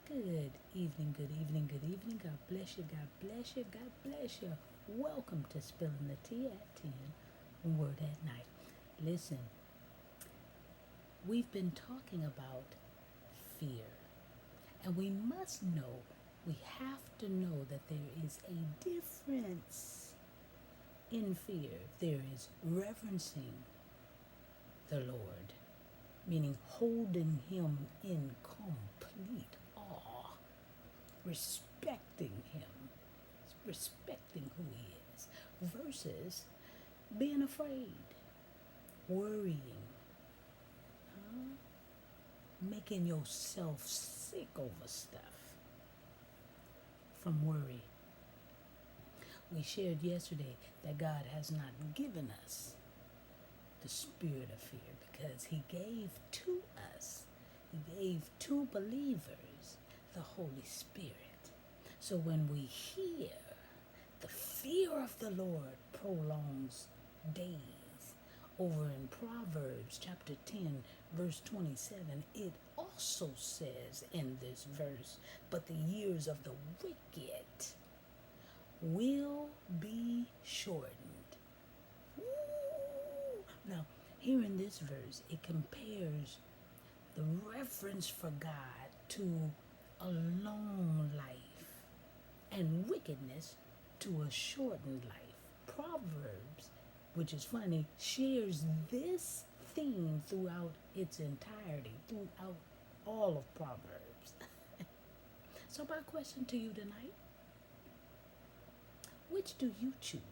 Good evening, good evening, good evening. God bless you, God bless you, God bless you. Welcome to Spilling the Tea at 10, Word at Night. Listen, we've been talking about fear, and we must know, we have to know that there is a difference in fear. There is reverencing the Lord, meaning holding Him in complete awe, respecting Him, respecting who He is, versus being afraid, worrying, making yourself sick over stuff from worry. We shared yesterday that God has not given us the spirit of fear because He gave to us, He gave to believers the Holy Spirit. So when we hear the fear of the Lord prolongs days, over in Proverbs chapter 10 verse 27, it also says in this verse, but the years of the wicked will be shortened. Ooh. Now, here in this verse, it compares the reverence for God to a long life and wickedness to a shortened life. Proverbs, which is funny, shares this theme throughout its entirety, throughout all of Proverbs. So my question to you tonight, which do you choose?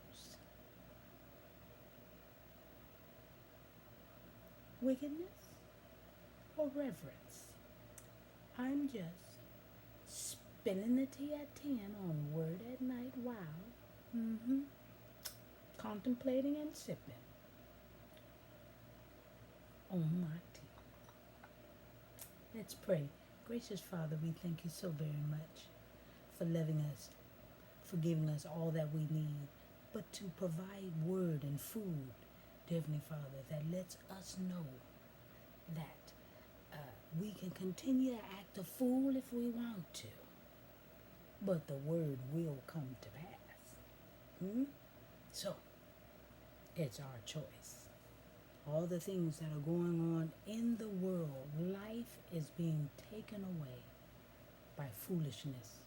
Wickedness or reverence? I'm just spilling the tea at 10 on Word at Night. Wow. Contemplating and sipping on my tea. Let's pray. Gracious Father, we thank you so very much for loving us, for giving us all that we need, but to provide word and food, dear Heavenly Father, that lets us know that we can continue to act a fool if we want to, but the word will come to pass. So, it's our choice. All the things that are going on in the world, life is being taken away by foolishness.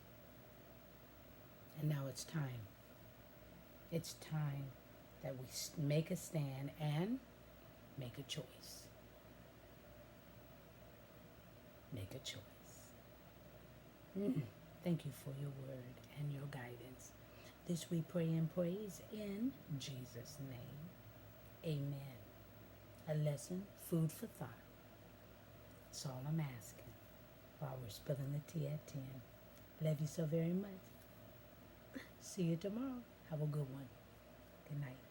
And now it's time. It's time that we make a stand and make a choice. Make a choice. Thank you for your word and your guidance. This we pray and praise in Jesus' name. Amen. A lesson, food for thought. That's all I'm asking while we're spilling the tea at 10. Love you so very much. See you tomorrow. Have a good one. Good night.